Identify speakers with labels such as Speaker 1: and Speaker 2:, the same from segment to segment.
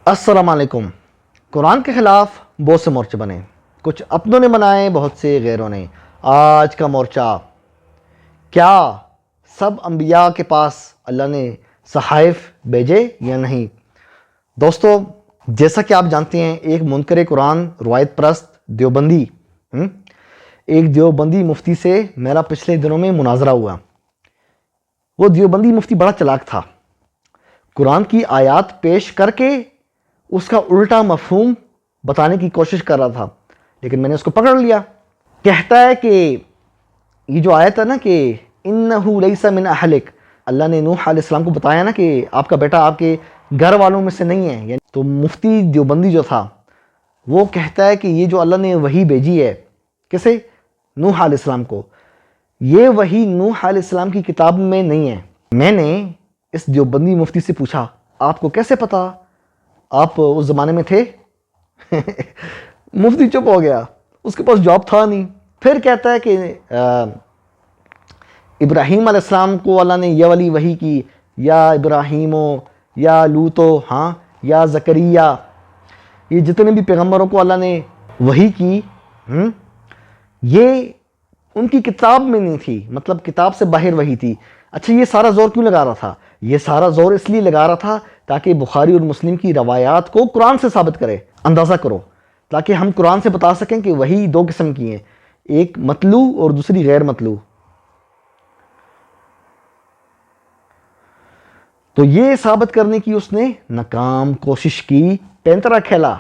Speaker 1: السلام علیکم۔ قرآن کے خلاف بہت سے مورچے بنے، کچھ اپنوں نے بنائے، بہت سے غیروں نے۔ آج کا مورچہ، کیا سب انبیاء کے پاس اللہ نے صحائف بھیجے یا نہیں؟ دوستو، جیسا کہ آپ جانتے ہیں، ایک منکر قرآن روایت پرست دیوبندی ایک دیوبندی مفتی سے میرا پچھلے دنوں میں مناظرہ ہوا۔ وہ دیوبندی مفتی بڑا چلاک تھا، قرآن کی آیات پیش کر کے اس کا الٹا مفہوم بتانے کی کوشش کر رہا تھا، لیکن میں نے اس کو پکڑ لیا۔ کہتا ہے کہ یہ جو آیت ہے نا کہ انہو لیس من اہلک، اللہ نے نوح علیہ السلام کو بتایا نا کہ آپ کا بیٹا آپ کے گھر والوں میں سے نہیں ہے، یعنی تو مفتی دیوبندی جو تھا وہ کہتا ہے کہ یہ جو اللہ نے وحی بھیجی ہے، کسے؟ نوح علیہ السلام کو، یہ وحی نوح علیہ السلام کی کتاب میں نہیں ہے۔ میں نے اس دیوبندی مفتی سے پوچھا، آپ کو کیسے پتا؟ آپ اس زمانے میں تھے؟ مفتی چپ ہو گیا، اس کے پاس جواب تھا نہیں۔ پھر کہتا ہے کہ ابراہیم علیہ السلام کو اللہ نے یہ والی وحی کی، یا ابراہیمو، یا لوتو، یا زکریا، یہ جتنے بھی پیغمبروں کو اللہ نے وحی کی، یہ ان کی کتاب میں نہیں تھی، مطلب کتاب سے باہر وحی تھی۔ اچھا، یہ سارا زور کیوں لگا رہا تھا؟ یہ سارا زور اس لیے لگا رہا تھا تاکہ بخاری اور مسلم کی روایات کو قرآن سے ثابت کرے، اندازہ کرو، تاکہ ہم قرآن سے بتا سکیں کہ وحی دو قسم کی ہیں، ایک مطلوع اور دوسری غیر مطلوع۔ تو یہ ثابت کرنے کی اس نے ناکام کوشش کی، پینترا کھیلا،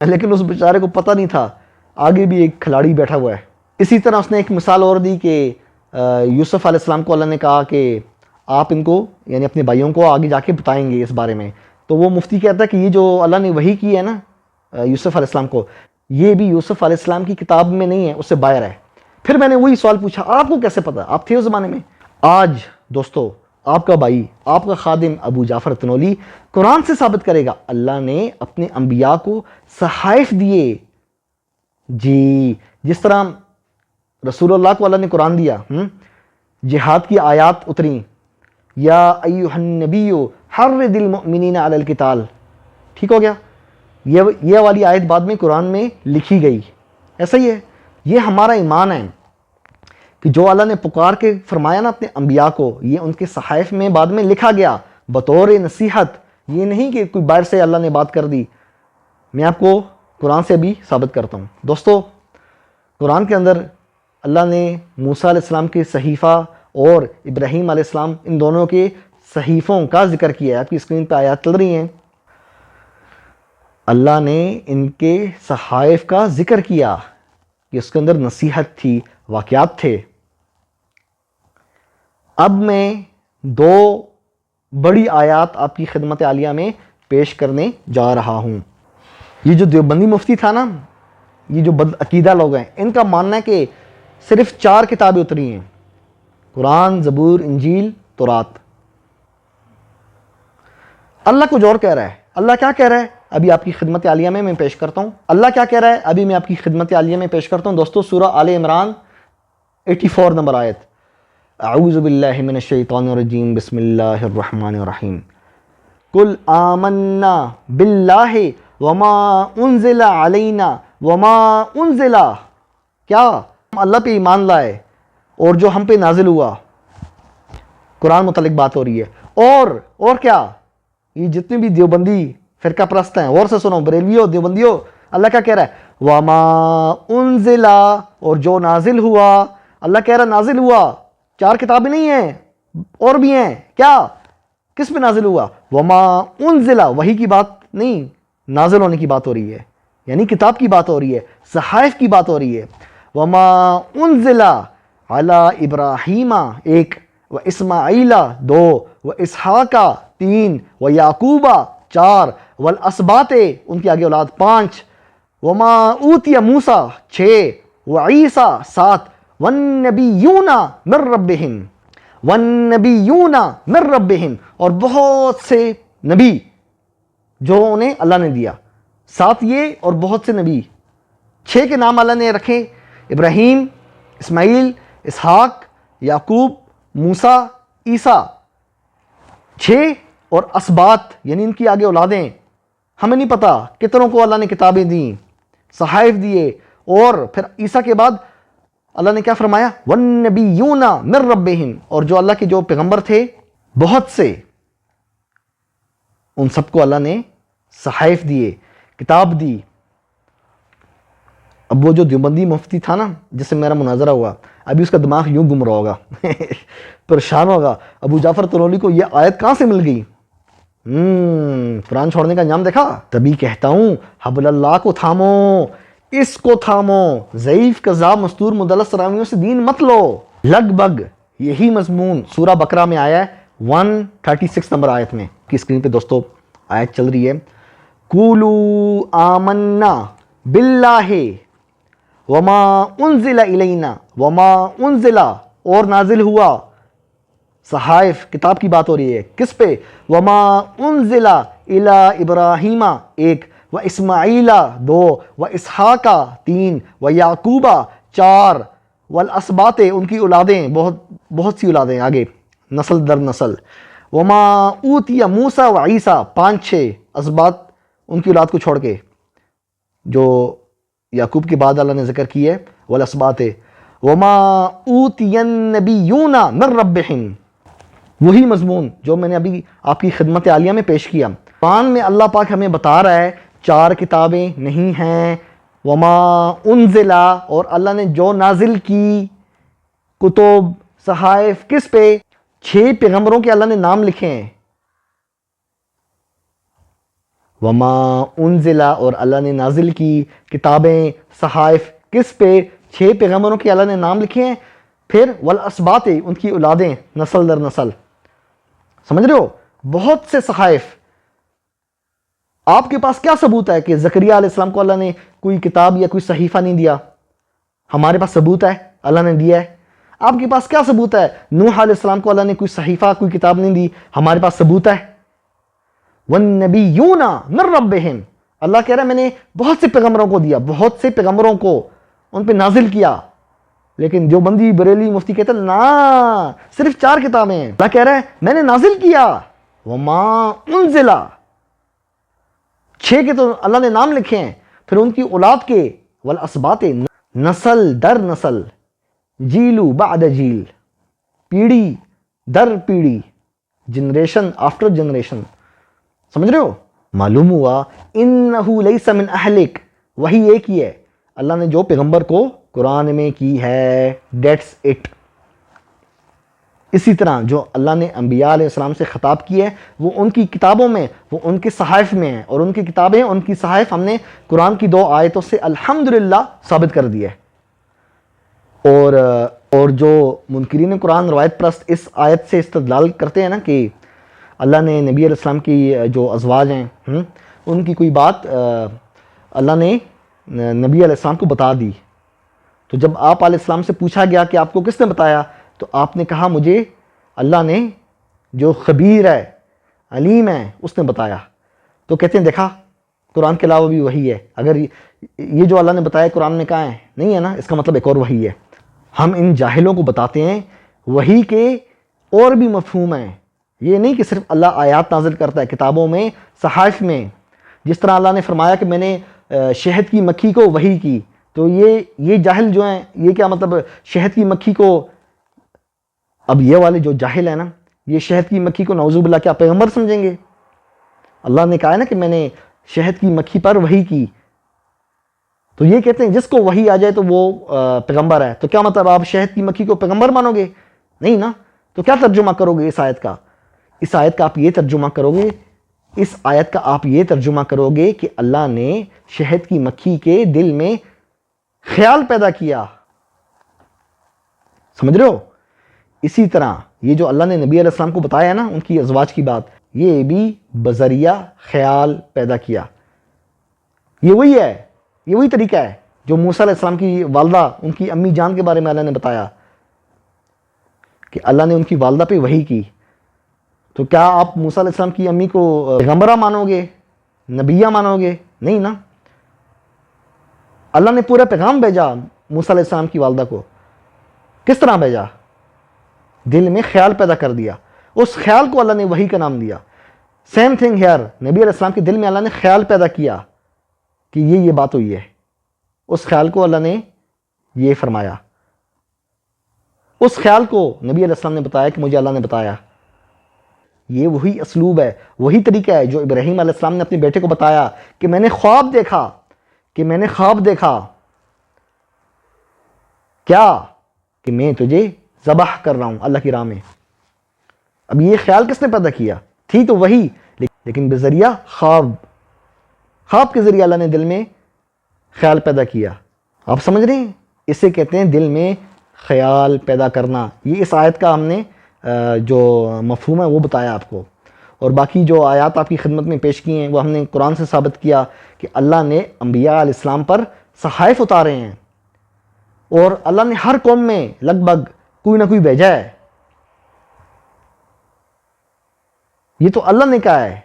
Speaker 1: لیکن اس بیچارے کو پتہ نہیں تھا آگے بھی ایک کھلاڑی بیٹھا ہوا ہے۔ اسی طرح اس نے ایک مثال اور دی کہ یوسف علیہ السلام کو اللہ نے کہا کہ آپ ان کو، یعنی اپنے بھائیوں کو آگے جا کے بتائیں گے اس بارے میں۔ تو وہ مفتی کہتا ہے کہ یہ جو اللہ نے وحی کی ہے نا یوسف علیہ السلام کو، یہ بھی یوسف علیہ السلام کی کتاب میں نہیں ہے، اس سے باہر ہے۔ پھر میں نے وہی سوال پوچھا، آپ کو کیسے پتا؟ آپ تھے اس زمانے میں؟ آج دوستو، آپ کا بھائی، آپ کا خادم ابو جعفر تنولی قرآن سے ثابت کرے گا اللہ نے اپنے انبیاء کو صحائف دیے۔ جی، جس طرح رسول اللہ کو اللہ نے قرآن دیا، جہاد کی آیات اتریں، یا ایھا النبی حرض المؤمنین علی القتال، ٹھیک ہو گیا؟ یہ والی آیت بعد میں قرآن میں لکھی گئی۔ ایسا ہی ہے، یہ ہمارا ایمان ہے کہ جو اللہ نے پکار کے فرمایا نا اپنے انبیاء کو، یہ ان کے صحائف میں بعد میں لکھا گیا بطور نصیحت۔ یہ نہیں کہ کوئی باہر سے اللہ نے بات کر دی۔ میں آپ کو قرآن سے بھی ثابت کرتا ہوں۔ دوستو، قرآن کے اندر اللہ نے موسیٰ علیہ السلام کے صحیفہ اور ابراہیم علیہ السلام، ان دونوں کے صحیفوں کا ذکر کیا ہے۔ آپ کی اسکرین پہ آیات چل رہی ہیں۔ اللہ نے ان کے صحائف کا ذکر کیا کہ اس کے اندر نصیحت تھی، واقعات تھے۔ اب میں دو بڑی آیات آپ کی خدمت عالیہ میں پیش کرنے جا رہا ہوں۔ یہ جو دیوبندی مفتی تھا نا، یہ جو بد عقیدہ لوگ ہیں، ان کا ماننا ہے کہ صرف 4 کتابیں اتری ہیں، قرآن، زبور، انجیل، تورات۔ اللہ کچھ اور کہہ رہا ہے۔ اللہ کیا کہہ رہا ہے؟ ابھی آپ کی خدمت عالیہ میں پیش کرتا ہوں۔ اللہ کیا کہہ رہا ہے؟ ابھی میں آپ کی خدمت عالیہ میں پیش کرتا ہوں۔ دوستو، سورہ آل عمران 84 نمبر آیت، اعوذ باللہ من الشیطان الرجیم، بسم اللہ الرحمن الرحیم، قل آمنا باللہ وما انزل علینا وما انزل، کیا ہم اللہ پہ ایمان لائے اور جو ہم پہ نازل ہوا۔ قرآن متعلق بات ہو رہی ہے۔ اور کیا؟ یہ جتنے بھی دیوبندی فرقہ پرست ہیں، اور سے سنو، بریلویو، دیوبندیو، اللہ کیا کہہ رہا ہے؟ وما انزل، اور جو نازل ہوا۔ اللہ کہہ رہا ہے نازل ہوا، 4 کتابیں نہیں ہیں، اور بھی ہیں۔ کیا؟ کس پہ نازل ہوا؟ وما انزل، وحی کی بات نہیں، نازل ہونے کی بات ہو رہی ہے، یعنی کتاب کی بات ہو رہی ہے، صحائف کی بات ہو رہی ہے۔ وما انزل علی ابراہیم 1 و اسماعیل 2 و اسحاق 3 و یعقوب 4 والاسباط، ان کی آگے اولاد 5، وما اوتی موسیٰ 6 و عیسیٰ 7 والنبیون من ربہم، والنبیون من ربہم، اور بہت سے نبی جو انہیں اللہ نے دیا۔ 7 یہ اور بہت سے نبی، 6 کے نام اللہ نے رکھے، ابراہیم، اسماعیل، اسحاق، یعقوب، موسیٰ، عیسیٰ۔ 6 اور اسباط، یعنی ان کی آگے اولادیں، ہمیں نہیں پتا کتنوں کو اللہ نے کتابیں دیں، صحائف دیے، اور پھر عیسیٰ کے بعد اللہ نے کیا فرمایا؟ وَالنَّبِيُّونَ مِن رَبِّهِمْ، اور جو اللہ کے جو پیغمبر تھے بہت سے، ان سب کو اللہ نے صحائف دیے، کتاب دی۔ اب وہ جو دیوبندی مفتی تھا نا جس سے میرا مناظرہ ہوا، ابھی اس کا دماغ یوں گم رہا ہوگا پریشان ہوگا، ابو جعفر طنولی کو یہ آیت کہاں سے مل گئی؟ قرآن چھوڑنے کا انجام دیکھا؟ تبھی کہتا ہوں حبل اللہ کو تھامو، اس کو تھامو، ضعیف کذاب مستور مدلس راویوں سے دین مت لو۔ لگ بھگ یہی مضمون سورہ بقرہ میں آیا ہے 136 نمبر آیت میں، کی اسکرین پہ دوستو آیت چل رہی ہے، قولوا آمنا باللہ وما انزل الینا وما انزل، اور نازل ہوا، صحائف کتاب کی بات ہو رہی ہے، کس پہ؟ وما انزل الی ابراہیم، ایک، و اسماعیل، دو، و اسحاق، تین، و یعقوب، چار، والاسباط، ان کی اولادیں، بہت سی اولادیں آگے نسل در نسل، وما اوتی موسیٰ و عیسیٰ، 5-6 اسباط ان کی اولاد کو چھوڑ کے، جو یعقوب کے بعد اللہ نے ذکر کی ہے، والاسباط، وما اوتی النبیون من ربہم، وہی مضمون جو میں نے ابھی آپ کی خدمت عالیہ میں پیش کیا۔ قرآن میں اللہ پاک ہمیں بتا رہا ہے 4 کتابیں نہیں ہیں، وما انزلا، اور اللہ نے جو نازل کی کتب، صحائف، کس پہ؟ 6 پیغمبروں کے اللہ نے نام لکھے ہیں، وما انزلا، اور اللہ نے نازل کی کتابیں، صحائف، کس پہ؟ 6 پیغمبروں کے اللہ نے نام لکھے ہیں، پھر والاسباط، ان کی اولادیں نسل در نسل، سمجھ رہے ہو؟ بہت سے صحائف۔ آپ کے پاس کیا ثبوت ہے کہ زکریا علیہ السلام کو اللہ نے کوئی کتاب یا کوئی صحیفہ نہیں دیا؟ ہمارے پاس ثبوت ہے اللہ نے دیا ہے۔ آپ کے پاس کیا ثبوت ہے نوح علیہ السلام کو اللہ نے کوئی صحیفہ، کوئی کتاب نہیں دی؟ ہمارے پاس ثبوت ہے۔ وَالنَّبِيُّونَ مِن رَبِّهِمْ، اللہ کہہ رہا ہے میں نے بہت سے پیغمبروں کو دیا، بہت سے پیغمبروں کو ان پہ نازل کیا، لیکن جو بندی بریلی مفتی کہتے ہیں نا صرف 4 کتابیں ہیں۔ اللہ کہہ رہا ہے میں نے نازل کیا، وما انزلا، 6 کے تو اللہ نے نام لکھے ہیں، پھر ان کی اولاد کے، والاسباط، نسل در نسل، جیلو بعد جیل، پیڑھی در پیڑھی، جنریشن آفٹر جنریشن، سمجھ رہے ہو؟ معلوم ہوا انہو لیس من اہلک، وہی ایک ہی ہے اللہ نے جو پیغمبر کو قرآن میں کی ہے، دیٹس اٹ۔ اسی طرح جو اللہ نے انبیاء علیہ السلام سے خطاب کی ہے وہ ان کی کتابوں میں، وہ ان کے صحائف میں ہیں، اور ان کی کتابیں، ان کی صحائف ہم نے قرآن کی 2 آیتوں سے الحمدللہ ثابت کر دی ہے۔ اور جو منکرین قرآن روایت پرست اس آیت سے استدلال کرتے ہیں نا کہ اللہ نے نبی علیہ السلام کی جو ازواج ہیں ان کی کوئی بات اللہ نے نبی علیہ السلام کو بتا دی، تو جب آپ علیہ السلام سے پوچھا گیا کہ آپ کو کس نے بتایا، تو آپ نے کہا مجھے اللہ نے جو خبیر ہے، علیم ہے، اس نے بتایا۔ تو کہتے ہیں دیکھا قرآن کے علاوہ بھی وہی ہے، اگر یہ جو اللہ نے بتایا قرآن میں کہاں ہے؟ نہیں ہے نا، اس کا مطلب ایک اور وہی ہے۔ ہم ان جاہلوں کو بتاتے ہیں وہی کے اور بھی مفہوم ہیں، یہ نہیں کہ صرف اللہ آیات نازل کرتا ہے کتابوں میں، صحائف میں، جس طرح اللہ نے فرمایا کہ میں نے شہد کی مکھی کو وحی کی، تو یہ جاہل جو ہیں یہ کیا مطلب شہد کی مکھی کو، اب یہ والے جو جاہل ہیں نا یہ شہد کی مکھی کو نعوذ باللہ کیا پیغمبر سمجھیں گے؟ اللہ نے کہا ہے نا کہ میں نے شہد کی مکھی پر وحی کی، تو یہ کہتے ہیں جس کو وحی آ جائے تو وہ پیغمبر ہے، تو کیا مطلب آپ شہد کی مکھی کو پیغمبر مانو گے؟ نہیں نا، تو کیا ترجمہ کرو گے اس آیت کا؟ اس آیت کا آپ یہ ترجمہ کرو گے، اس آیت کا آپ یہ ترجمہ کرو گے کہ اللہ نے شہد کی مکھی کے دل میں خیال پیدا کیا، سمجھ رہے ہو؟ اسی طرح یہ جو اللہ نے نبی علیہ السلام کو بتایا ہے نا ان کی ازواج کی بات، یہ بھی بذریعہ خیال پیدا کیا، یہ وہی ہے، یہ وہی طریقہ ہے جو موسیٰ علیہ السلام کی والدہ، ان کی امی جان کے بارے میں اللہ نے بتایا کہ اللہ نے ان کی والدہ پہ وحی کی، تو کیا آپ موسیٰ علیہ السلام کی امی کو پیغمبرہ مانو گے، نبیہ مانو گے؟ نہیں نا، اللہ نے پورا پیغام بھیجا موسیٰ علیہ السلام کی والدہ کو، کس طرح بھیجا؟ دل میں خیال پیدا کر دیا، اس خیال کو اللہ نے وحی کا نام دیا۔ سیم تھنگ ہیئر، نبی علیہ السلام کے دل میں اللہ نے خیال پیدا کیا کہ یہ بات ہوئی ہے، اس خیال کو اللہ نے یہ فرمایا، اس خیال کو نبی علیہ السلام نے بتایا کہ مجھے اللہ نے بتایا۔ یہ وہی اسلوب ہے، وہی طریقہ ہے جو ابراہیم علیہ السلام نے اپنے بیٹے کو بتایا کہ میں نے خواب دیکھا، کیا کہ میں تجھے ذبح کر رہا ہوں اللہ کی راہ میں۔ اب یہ خیال کس نے پیدا کیا؟ تھی تو وہی، لیکن بذریعہ خواب کے ذریعے اللہ نے دل میں خیال پیدا کیا۔ آپ سمجھ رہے ہیں؟ اسے کہتے ہیں دل میں خیال پیدا کرنا۔ یہ اس آیت کا ہم نے جو مفہوم ہے وہ بتایا آپ کو، اور باقی جو آیات آپ کی خدمت میں پیش کی ہیں وہ ہم نے قرآن سے ثابت کیا کہ اللہ نے انبیاء علیہ السلام پر صحائف اتارے ہیں، اور اللہ نے ہر قوم میں لگ بھگ کوئی نہ کوئی بھیجا ہے۔ یہ تو اللہ نے کہا ہے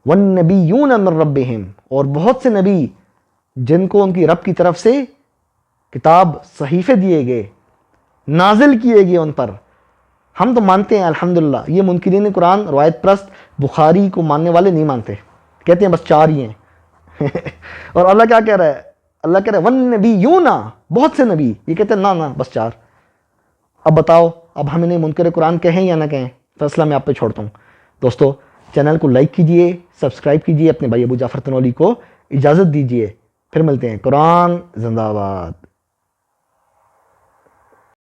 Speaker 1: وَالنَّبِيُّونَ مِن رَبِّهِمْ، اور بہت سے نبی جن کو ان کی رب کی طرف سے کتاب صحیفے دیے گئے، نازل کیے گئے ان پر۔ ہم تو مانتے ہیں الحمدللہ، یہ منکرین قرآن روایت پرست بخاری کو ماننے والے نہیں مانتے، کہتے ہیں بس 4 ہی ہیں اور اللہ کیا کہہ رہا ہے؟ اللہ کہہ رہا ہے وَالنَّبِيُّونَ، بہت سے نبی، یہ کہتے ہیں نہ بس 4۔ اب بتاؤ، اب ہم انہیں منکر قرآن کہیں یا نہ کہیں؟ فیصلہ میں آپ پہ چھوڑتا ہوں۔ دوستو چینل کو لائک کیجئے، سبسکرائب کیجئے، اپنے بھائی ابو جعفر تنولی کو اجازت دیجئے، پھر ملتے ہیں۔ قرآن زندہ باد۔